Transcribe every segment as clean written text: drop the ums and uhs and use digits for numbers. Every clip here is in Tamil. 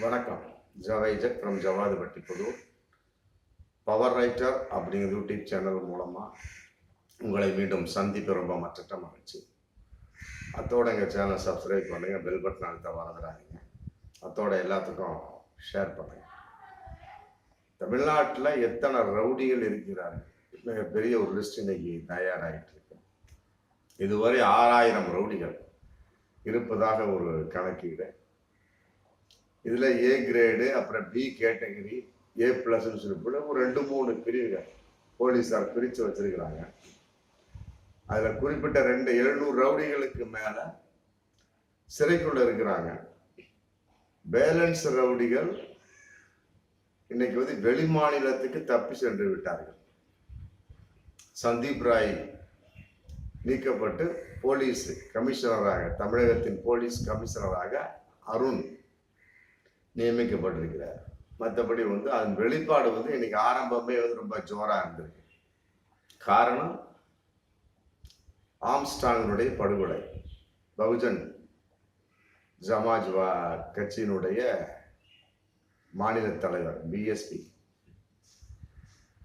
வணக்கம். ஜவைஜக் from Javadupatti Pudur. Power writer அப்படிங்கிற யூடியூப் சேனல் மூலமாக உங்களை மீண்டும் சந்திப்பு ரொம்ப மற்ற மகிழ்ச்சி. அத்தோட எங்கள் சேனல் சப்ஸ்கிரைப் பண்ணுங்க, பெல் பட்டன் அழுத்த மறந்துடாதீங்க. அத்தோட எல்லாத்துக்கும் ஷேர் பண்ணுங்க. தமிழ்நாட்டில் எத்தனை ரவுடிகள் இருக்கிறார்கள், மிகப்பெரிய ஒரு லிஸ்ட் இன்னைக்கு தயாராகிட்டு இருக்கு. இதுவரை 6000 ரவுடிகள் இருப்பதாக ஒரு கணக்கீடு. இதில் ஏ கிரேடு, அப்புறம் பி கேட்டகரி, ஏ பிளஸ்ன்னு சொல்லி ஒரு 2-3 பிரிவுகள் போலீஸார் பிரித்து வச்சிருக்கிறாங்க. அதில் குறிப்பிட்ட 700 ரவுடிகளுக்கு மேலே சிறைக்குள்ள இருக்கிறாங்க. பேலன்ஸ் ரவுடிகள் இன்னைக்கு வெளி மாநிலத்துக்கு தப்பி சென்று விட்டார்கள். சந்தீப் ராய் நீக்கப்பட்டு போலீஸ் கமிஷனராக, தமிழகத்தின் போலீஸ் கமிஷனராக அருண் நியமிக்கப்பட்டிருக்கிறார். மற்றபடி அதன் வெளிப்பாடு இன்னைக்கு ஆரம்பமே ரொம்ப ஜோரா இருந்திருக்கு. காரணம் ஆம்ஸ்டாங்கினுடைய படுகொலை. பகுஜன் சமாஜ் கட்சியினுடைய மாநில தலைவர் பிஎஸ்பி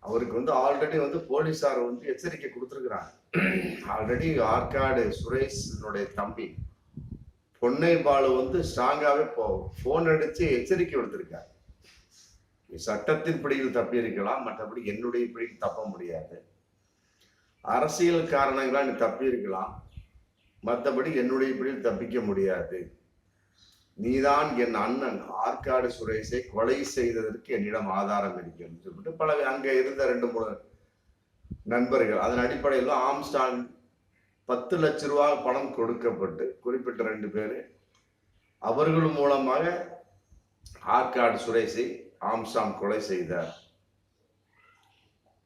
அவருக்கு ஆல்ரெடி போலீஸார் எச்சரிக்கை கொடுத்துருக்குறாங்க. ஆல்ரெடி ஆற்காடு சுரேஷனுடைய தம்பி பொன்னை பாலு ஸ்ட்ராங்காவே போன் அடிச்சு எச்சரிக்கை கொடுத்திருக்காரு. சட்டத்தின் பிடியில் தப்பி இருக்கலாம், மற்றபடி என்னுடைய பிடியில் தப்ப முடியாது. அரசியல் காரணங்களா நீ தப்பி இருக்கலாம், மற்றபடி என்னுடைய பிடியில் தப்பிக்க முடியாது. நீதான் என் அண்ணன் ஆற்காடு சுரேஷை கொலை செய்ததற்கு என்னிடம் ஆதாரம் இருக்கிறது சொல்லிட்டு பல அங்க இருந்த 2-3 நண்பர்கள் அதன் அடிப்படையில் ஆம்ஸ்டாங் 10 லட்ச ரூபாய் பணம் கொடுக்கப்பட்டு குறிப்பிட்ட 2 பேர் அவர்கள் மூலமாக ஆற்காடு சுரேஷை ஆம்ஸ்டாங் கொலை செய்தார்.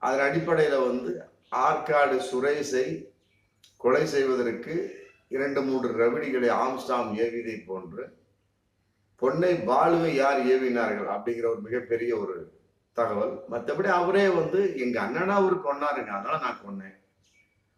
அதன் அடிப்படையில் ஆற்காடு சுரேஷை கொலை செய்வதற்கு 2-3 ரவிடிகளை ஆம்ஸ்டாங் ஏவியதை போன்று பொன்னை பாலுவை யார் ஏவினார்கள் அப்படிங்கிற ஒரு மிகப்பெரிய ஒரு தகவல். மற்றபடி அவரே எங்க அண்ணனா அவரு கொன்னாருங்க, அதனால நான் கொன்னேன்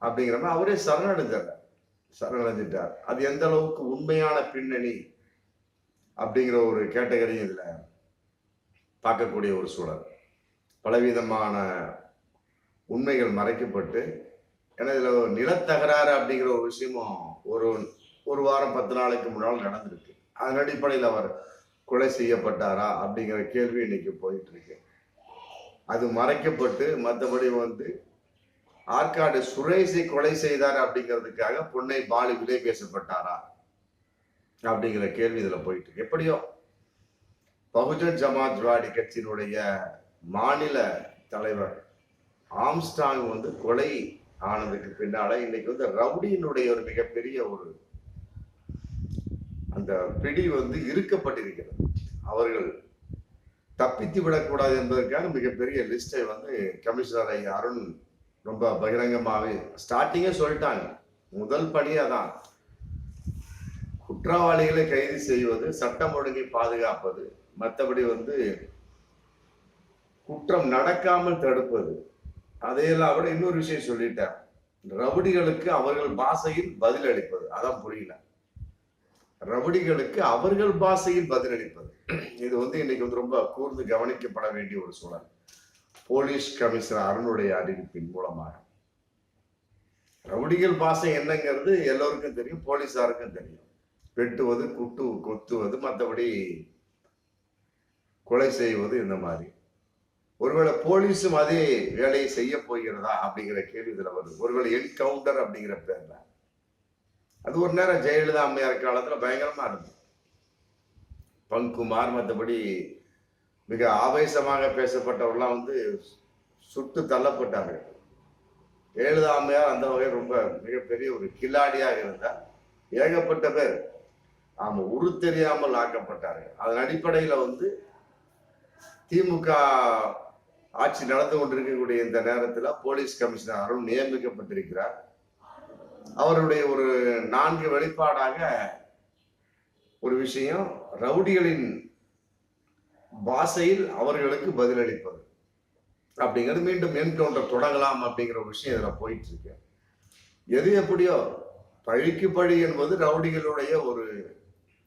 அப்படிங்கிற மாதிரி அவரே சரணடைஞ்சிட்டார். அது எந்த அளவுக்கு உண்மையான பின்னணி அப்படிங்கிற ஒரு கேட்டகரியும் இதுல பார்க்கக்கூடிய ஒரு சூழல். பலவிதமான உண்மைகள் மறைக்கப்பட்டு, ஏன்னா இதுல நிலத்தகராறு அப்படிங்கிற ஒரு விஷயமும் ஒரு வாரம் 10 நாளைக்கு முன்னால் நடந்திருக்கு. அதன் அடிப்படையில் அவர் கொலை செய்யப்பட்டாரா அப்படிங்கிற கேள்வி இன்னைக்கு போயிட்டு இருக்கு. அது மறைக்கப்பட்டு மற்றபடி ஆற்காடு சுரேஷை கொலை செய்தார் அப்படிங்கிறதுக்காக பொன்னை பாலு விலை பேசப்பட்டாரா அப்படிங்கிற கேள்வி இதுல போயிட்டு இருக்கு. எப்படியோ பகுஜன் சமாஜ்வாடி கட்சியினுடைய மாநில தலைவர் ஆம்ஸ்டாங் கொலை ஆனதுக்கு பின்னால இன்னைக்கு ரவுடியினுடைய ஒரு மிகப்பெரிய ஒரு அந்த பிடி இருக்கப்பட்டிருக்கிறது. அவர்கள் தப்பித்து விடக்கூடாது என்பதற்காக மிகப்பெரிய லிஸ்டை கமிஷனர் அருண் ரொம்ப பகிரங்கமாவே ஸ்டார்டிங்கே சொல்லிட்டாங்க. முதல் பணியா தான் குற்றவாளிகளை கைது செய்வது, சட்டம் ஒழுங்கை பாதுகாப்பது, மற்றபடி குற்றம் நடக்காமல் தடுப்பது. அதையெல்லாம் விட இன்னொரு விஷயம் சொல்லிட்டார், ரவுடிகளுக்கு அவர்கள் பாஷையில் பதில் அளிப்பது. அதான் புரியல, ரவுடிகளுக்கு அவர்கள் பாஷையில் பதிலளிப்பது. இது இன்னைக்கு ரொம்ப கூர்ந்து கவனிக்கப்பட வேண்டிய ஒரு சூழல். போலீஸ் கமிஷனர் அருணுடைய அறிவிப்பின் மூலமாக ரவுடிகள் பாஷை என்னங்கிறது எல்லோருக்கும் தெரியும், போலீஸாருக்கும் தெரியும். வெட்டுவது, கொத்துவது, மற்றபடி கொலை செய்வது, இந்த மாதிரி. ஒருவேளை போலீஸும் அதே வேலையை செய்ய போகிறதா அப்படிங்கிற கேள்வி இதுல வருது. ஒருவேளை என்கவுண்டர் அப்படிங்கிற பேர்ல அது ஒரு நேரம் ஜெயலலிதா அம்மையார் காலத்துல பயங்கரமா இருந்தது. பங்குமார் மற்றபடி மிக ஆவேசமாக பேசப்பட்டவர்கள்லாம் சுட்டு தள்ளப்பட்டார்கள். ஜெயலலிதா அம்மையார் அந்த வகையில் ரொம்ப மிகப்பெரிய ஒரு கில்லாடியாக இருந்தார். ஏகப்பட்ட பேர் உரு தெரியாமல் ஆக்கப்பட்டார்கள். அதன் அடிப்படையில் திமுக ஆட்சி நடந்து கொண்டிருக்கக்கூடிய இந்த நேரத்தில் போலீஸ் கமிஷனர் அருண் நியமிக்கப்பட்டிருக்கிறார். அவருடைய ஒரு 4 வெளிப்பாடாக ஒரு விஷயம், ரவுடிகளின் பாஷையில் அவர்களுக்கு பதிலளிப்பது அப்படிங்கிறது. மீண்டும் என்கவுண்டர் தொடங்கலாம் அப்படிங்கிற ஒரு விஷயம் இதுல போயிட்டு இருக்கு. எது எப்படியோ பழிக்கு பழி என்பது ரவுடிகளுடைய ஒரு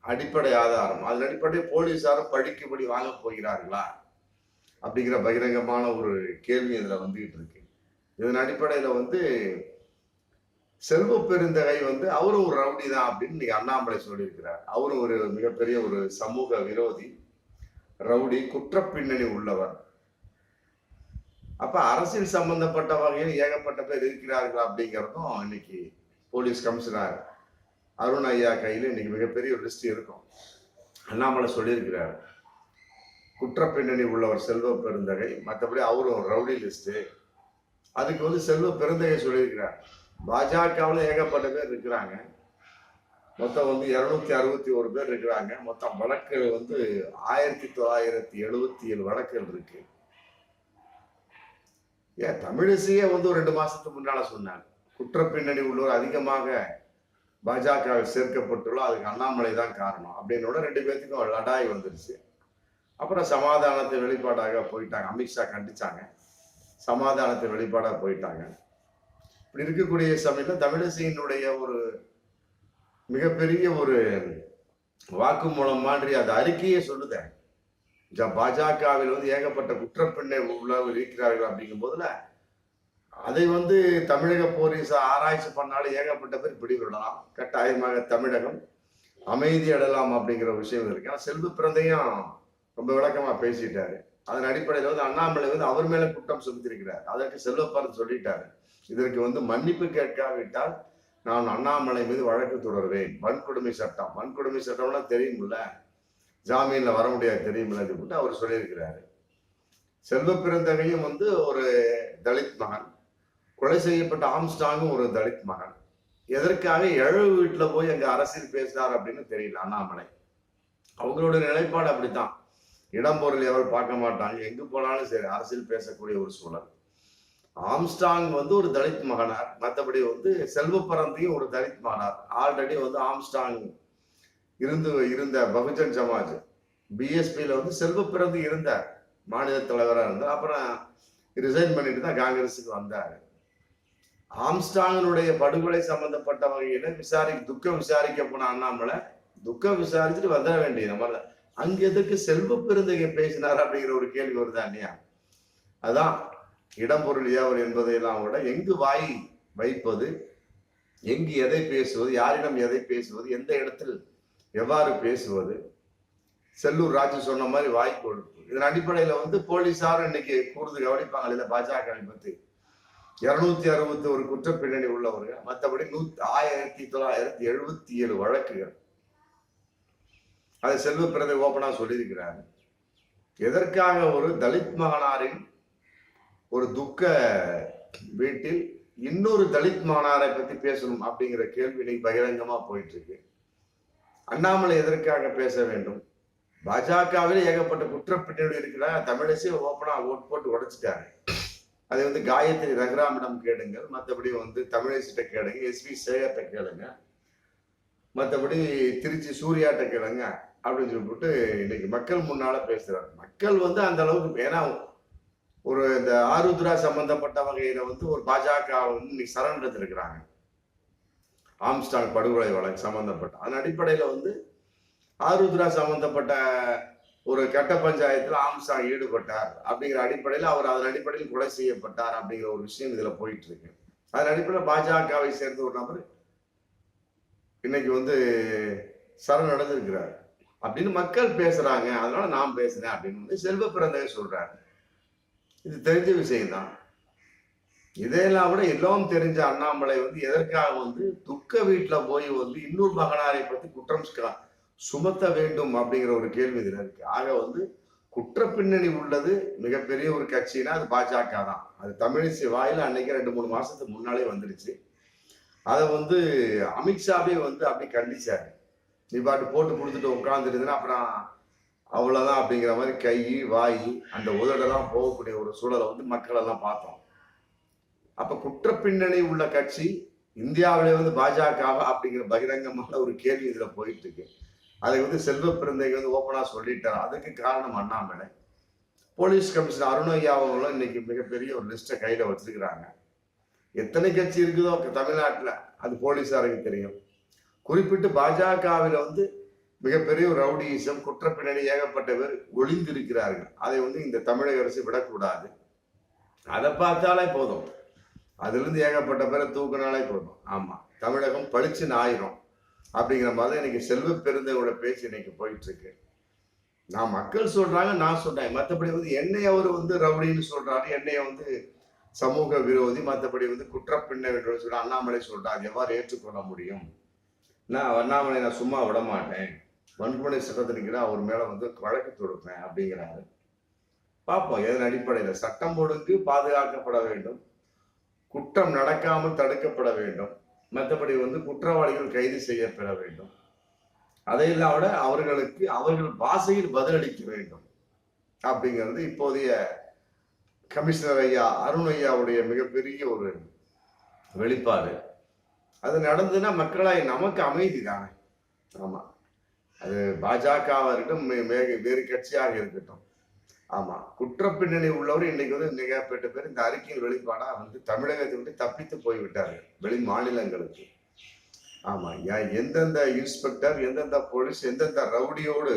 அடிப்படை ஆதாரம், அதன் அடிப்படையில் போலீசாரும் படிக்கும்படி வாங்க போகிறார்களா அப்படிங்கிற பகிரங்கமான ஒரு கேள்வி இதுல வந்துகிட்டு இருக்கு. இதன் அடிப்படையில செல்வ பெருந்தகை அவரும் ஒரு ரவுடி தான் அப்படின்னு இன்னைக்கு அண்ணாமலை சொல்லியிருக்கிறார். அவரும் ஒரு மிகப்பெரிய ஒரு சமூக விரோதி, ரவுடி, குற்ற பின்னணி உள்ளவர். அப்ப அரசியல் சம்பந்தப்பட்ட வகையில் ஏகப்பட்ட பேர் இருக்கிறார்கள் அப்படிங்கிறதும் இன்னைக்கு போலீஸ் கமிஷனர் அருண் ஐயா கையில் இன்னைக்கு மிகப்பெரிய ஒரு லிஸ்ட் இருக்கும். அண்ணாமலை சொல்லியிருக்கிறார், குற்ற பின்னணி உள்ளவர் செல்வ பெருந்தகை, மற்றபடி அவரும் ரவுடி லிஸ்ட். அதுக்கு செல்வ பெருந்தகை சொல்லியிருக்கிறார், பாஜகவில் ஏகப்பட்ட பேர் இருக்கிறாங்க, மொத்தம் 261 பேர் இருக்கிறாங்க, மொத்தம் வழக்குகள் 1977 வழக்குகள் இருக்கு. ஏன் தமிழிசையே ஒரு 2 மாசத்துக்கு முன்னால சொன்னாங்க, குற்ற பின்னணி உள்ளவர் அதிகமாக பாஜகவில் சேர்க்கப்பட்டுள்ளோம், அதுக்கு அண்ணாமலை தான் காரணம் அப்படின்னோட 2 பேர்த்துக்கும் லடாய் வந்துருச்சு. அப்புறம் சமாதானத்தை வெளிப்பாடாக போயிட்டாங்க. அமித்ஷா கண்டிச்சாங்க, சமாதானத்தை வெளிப்பாடாக போயிட்டாங்க. இப்படி இருக்கக்கூடிய சமயத்தில் தமிழிசையினுடைய ஒரு மிகப்பெரிய ஒரு வாக்குமூலம் மாதிரி அந்த அறிக்கையே சொல்லுத, பாஜகவில் ஏகப்பட்ட குற்றப்பின்னை உள்ளவர் இருக்கிறார்கள் அப்படிங்கும் போதுல அதை தமிழக போலீஸ் ஆராய்ச்சி பண்ணாலும் ஏகப்பட்ட பேர் பிடிவிடலாம். கட்டாயமாக தமிழகம் அமைதி அடலாம் அப்படிங்கிற விஷயம் இருக்கு. ஆனால் செல்வ பிறந்தையும் ரொம்ப விளக்கமா பேசிட்டாரு. அதன் அடிப்படையில் அண்ணாமலை அவர் மேல குற்றம் சுமத்திருக்கிறார். அதற்கு செல்வப்பரன் சொல்லிட்டாரு, இதற்கு மன்னிப்பு கேட்காவிட்டால் நான் அண்ணாமலை மீது வழக்கு தொடர்வேன். வன்கொடுமை சட்டம், வன்கொடுமை சட்டம்லாம் தெரியுமில்ல, ஜாமீன்ல வர முடியாது தெரியுமில்ல போட்டு அவர் சொல்லியிருக்கிறாரு. செல்வ பிறந்தகையும் ஒரு தலித் மகன், கொலை செய்யப்பட்ட ஆம்ஸ்டாங்கும் ஒரு தலித் மகன். எதற்காக எழு வீட்டுல போய் அங்க அரசியல் பேசினார் அப்படின்னு தெரியல அண்ணாமலை. அவங்களோட நிலைப்பாடு அப்படித்தான், இடம்பொருள் எவரும் பார்க்க மாட்டாங்க, எங்கு போனாலும் சரி அரசியல் பேசக்கூடிய ஒரு சூழல். ஆம்ஸ்டாங் ஒரு தலித் மகனார், மற்றபடி செல்வ பரந்தையும் ஒரு தலித் மகனார். ஆல்ரெடி ஆம்ஸ்டாங் இருந்த பகுஜன் சமாஜ் பிஎஸ்பியில செல்வ பிறந்து இருந்தார், மாநில தலைவராக இருந்தார். அப்புறம் ரிசைன் பண்ணிட்டு தான் காங்கிரஸுக்கு வந்தார். ஆம்ஸ்டாங்கினுடைய படுகொலை சம்பந்தப்பட்ட வகையில துக்கம் விசாரிக்க போன அண்ணாமலை துக்கம் விசாரிச்சுட்டு வந்துட வேண்டியது மாதிரி. அங்க எதுக்கு செல்வ பெருந்தகை பேசினார் அப்படிங்கிற ஒரு கேள்வி வருதா இல்லையா? அதான் இடம்பொருள் ஏவர் என்பதையெல்லாம் விட எங்கு வாய் வைப்பது, எங்கு எதை பேசுவது, யாரிடம் எதை பேசுவது, எந்த இடத்தில் எவ்வாறு பேசுவது, செல்லூர் ராஜு சொன்ன மாதிரி வாய் கொடுப்பு. இதன் அடிப்படையில போலீசாரும் இன்னைக்கு கூடுதல் கவனிப்பாங்க இல்ல பாஜகவை பத்தி. 261 குற்ற பின்னணி உள்ளவர்கள், மற்றபடி 1977 வழக்குகள். அதை செல்வ பிறந்தை ஓப்பனா சொல்லியிருக்கிறார். எதற்காக ஒரு தலித் மகனாரின் ஒரு துக்க வீட்டில் இன்னொரு தலித் மகனாரை பத்தி பேசணும் அப்படிங்கிற கேள்வி இன்னைக்கு பகிரங்கமா போயிட்டு இருக்கு. அண்ணாமலை எதற்காக பேச வேண்டும்? பாஜகவில் ஏகப்பட்ட குற்றப்பின்னணி இருக்கிற தமிழிசை ஓப்பனா ஓட் போட்டு உடைச்சிட்டாரு. அதை காயத்ரி ரகுராமிடம் கேளுங்கள், மற்றபடி தமிழிசைட்ட கேளுங்க, எஸ்வி சேகர்ட்ட கேளுங்க, மற்றபடி திருச்சி சூர்யாட்ட கேளுங்க அப்படின்னு சொல்லிட்டு இன்னைக்கு மக்கள் முன்னால பேசுறாரு. மக்கள் அந்த அளவுக்கு, ஏன்னா ஒரு இந்த ஆருத்ரா சம்பந்தப்பட்ட வகையில ஒரு பாஜக இன்னைக்கு சரண் இருக்கிறாங்க, ஆம்ஸ்டாங் படுகொலை வழக்கு சம்பந்தப்பட்ட. அதன் அடிப்படையில ஆருத்ரா சம்பந்தப்பட்ட ஒரு கட்ட பஞ்சாயத்துல ஆம்ஸ்டாங் ஈடுபட்டார் அப்படிங்கிற அடிப்படையில் அவர் அதன் அடிப்படையில் கொலை செய்யப்பட்டார் அப்படிங்கிற ஒரு விஷயம் இதுல போயிட்டு இருக்கு. அதன் அடிப்படையில் பாஜகவை சேர்ந்த ஒரு நபர் இன்னைக்கு சரண் அடைஞ்சிருக்கிறார் அப்படின்னு மக்கள் பேசுறாங்க. அதனால நான் பேசுறேன் அப்படின்னு செல்வ பிறந்தகை சொல்றாரு. இது தெரிஞ்ச விஷயம்தான். இதையெல்லாம் விட எல்லாம் தெரிஞ்ச அண்ணாமலை எதற்காக துக்க வீட்டுல போய் இன்னொரு மகனாரை பத்தி குற்றம் சுமத்த வேண்டும் அப்படிங்கிற ஒரு கேள்வி இதுல இருக்கு. ஆக குற்ற பின்னணி உள்ளது மிகப்பெரிய ஒரு கட்சினா அது பாஜக தான். அது தமிழிசை வாயில அன்னைக்கு 2-3 மாசத்துக்கு முன்னாலே வந்துருச்சு. அதை அமித்ஷாவே அப்படி கண்டிச்சாரு, நீ பாட்டு போட்டு கொடுத்துட்டு உட்காந்துருந்தா அப்புறம் அவ்வளவுதான் அப்படிங்கிற மாதிரி கை வாய் அந்த உதடெல்லாம் போகக்கூடிய ஒரு சூழலை மக்கள் எல்லாம் பார்த்தோம். அப்ப குற்ற பின்னணி உள்ள கட்சி இந்தியாவிலே பாஜகவா அப்படிங்கிற பகிரங்கமான ஒரு கேள்வி இதுல போயிட்டு இருக்கு. அதை செல்வ பிறந்தைக்கு ஓப்பனா சொல்லிட்டார். அதுக்கு காரணம் அண்ணாமலை. போலீஸ் கமிஷனர் அருண் ஐயா அவங்களும் இன்னைக்கு மிகப்பெரிய ஒரு லிஸ்ட்டை கையில வச்சிருக்கிறாங்க. எத்தனை கட்சி இருக்குதோ தமிழ்நாட்டுல அது போலீஸாருக்கு தெரியும். குறிப்பிட்டு பாஜகவில் மிகப்பெரிய ஒரு ரவுடியிசம், குற்ற பின்னணி ஏகப்பட்ட பேர் ஒளிந்திருக்கிறார்கள். அதை இந்த தமிழக அரசு விடக்கூடாது. அதை பார்த்தாலே போதும், அதுல இருந்து ஏகப்பட்ட பேரை தூக்குனாலே போதும். ஆமா, தமிழகம் பளிச்சுன்னு ஆயிரும் அப்படிங்கிற மாதிரி இன்னைக்கு செல்வ பெருந்தோட பேச்சு இன்னைக்கு போயிட்டு இருக்கு. நான் மக்கள் சொல்றாங்க, நான் சொல்றேன். மற்றபடி என்னை அவர் ரவுடின்னு சொல்றாரு, என்னைய சமூக விரோதி, மற்றபடி குற்ற பின்னணி சொல்லி அண்ணாமலை சொல்றாரு. எவ்வாறு ஏற்றுக்கொள்ள முடியும்? நான் அண்ணாமலை நான் சும்மா விட மாட்டேன், வன்கொடுமை சட்டத்திற்கு அவர் மேல வழக்கு தொடுப்பேன் அப்படிங்கிறாரு. பார்ப்போம் எதன் அடிப்படையில். சட்டம் ஒழுங்கு பாதுகாக்கப்பட வேண்டும், குற்றம் நடக்காமல் தடுக்கப்பட வேண்டும், மற்றபடி குற்றவாளிகள் கைது செய்யப்பட வேண்டும். அதையெல்லாம் விட அவர்களுக்கு அவர்கள் பாஷையில் பதிலளிக்க வேண்டும் அப்படிங்கிறது இப்போதைய கமிஷனர் ஐயா அருண் ஐயாவுடைய மிகப்பெரிய ஒரு வெளிப்பாடு. அது நடந்ததுன்னா மக்களாய் நமக்கு அமைதி தானே. ஆமா, அது பாஜகவா இருக்கட்டும், வேறு கட்சியாக இருக்கட்டும். ஆமா, குற்ற பின்னணி உள்ளவர் இன்னைக்கு மிகப்பட்ட பேர் இந்த அறிக்கையின் வெளிப்பாடா தமிழகத்தை விட்டு தப்பித்து போய்விட்டார்கள் வெளி மாநிலங்களுக்கு. ஆமா, எந்தெந்த இன்ஸ்பெக்டர், எந்தெந்த போலீஸ், எந்தெந்த ரவுடியோடு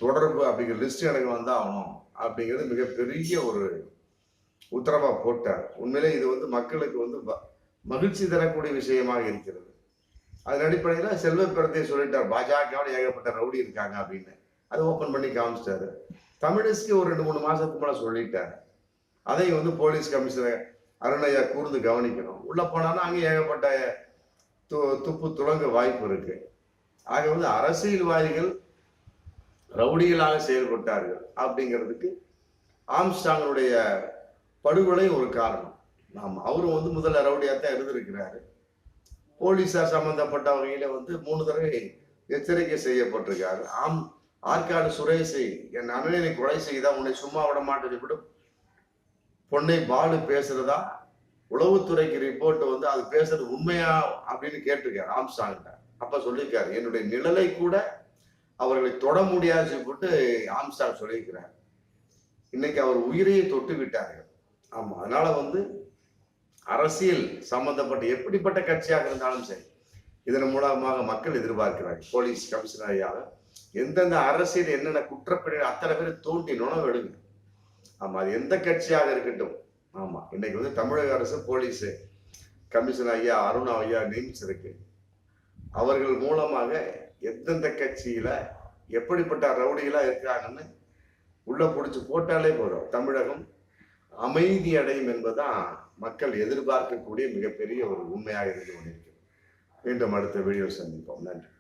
தொடர்பு அப்படிங்கிற லிஸ்ட் எனக்கு வந்தாகணும் அப்படிங்கிறது மிகப்பெரிய ஒரு உத்தரவா போட்டார். உண்மையிலே இது மக்களுக்கு மகிழ்ச்சி தரக்கூடிய விஷயமாக இருக்கிறது. அதன் அடிப்படையில் செல்வ பெருந்தை சொல்லிட்டார், பாஜகவோட ஏகப்பட்ட ரவுடி இருக்காங்க அப்படின்னு. அதை ஓப்பன் பண்ணி காமிச்சிட்டாரு. தமிழிசைக்கு ஒரு 2-3 மாசத்துக்கு மேல சொல்லிட்டாரு. அதை போலீஸ் கமிஷனர் அருணையா கூர்ந்து கவனிக்கணும். உள்ள போனாலும் அங்கே ஏகப்பட்ட துப்பு துளங்க வாய்ப்பு இருக்கு. ஆக அரசியல்வாதிகள் ரவுடிகளாக செயல்பட்டார்கள் அப்படிங்கிறதுக்கு ஆம்ஸ்டாங்களுடைய படுகொலை ஒரு காரணம். ஆமா, அவரும் முதல்ல ரவுடியாத்தான் இருந்திருக்கிறாரு. போலீஸார் சம்பந்தப்பட்ட வகையில 3 தடவை எச்சரிக்கை செய்யப்பட்டிருக்காரு. ஆற்காடு சுரேஷை என் அண்ணனை கொலை செய்தா உன்னை சும்மா விட மாட்டேன்னு கூட பொன்னை பாலு பேசுறதா உளவுத்துறைக்கு ரிப்போர்ட் அது பேசுறது உண்மையா அப்படின்னு கேட்டிருக்காரு ஆம்ஸ்டாங்கிட்ட. அப்ப சொல்லியிருக்காரு, என்னுடைய நிழலை கூட அவர்களை தொட முடியாது போட்டு ஆம்ஸ்டாங் சொல்லியிருக்கிறார். இன்னைக்கு அவர் உயிரையை தொட்டு விட்டார்கள். ஆமா, அதனால அரசியல் சம்பந்தப்பட்ட எப்படிப்பட்ட கட்சியாக இருந்தாலும் சரி, இதன் மூலமாக மக்கள் எதிர்பார்க்கிறார்கள் போலீஸ் கமிஷனர் ஐயாவை எந்தெந்த அரசியல் என்னென்ன குற்றப்பின்னணி அத்தனை பேர் தோண்டி நுணவு எடுங்க. ஆமா, அது எந்த கட்சியாக இருக்கட்டும். ஆமா, இன்னைக்கு தமிழக அரசு போலீஸ் கமிஷனர் ஐயா அருண் ஐயா நியமிச்சிருக்கு. அவர்கள் மூலமாக எந்தெந்த கட்சியில எப்படிப்பட்ட ரவுடிகளா இருக்கிறாங்கன்னு உள்ள பிடிச்சு போட்டாலே போதும், தமிழகம் அமைதி அடையும் என்பதுதான் மக்கள் எதிர்பார்க்கக்கூடிய மிகப்பெரிய ஒரு உண்மையாக இருந்து கொண்டிருக்கிறது. மீண்டும் அடுத்த வீடியோ சந்திப்போம். நன்றி.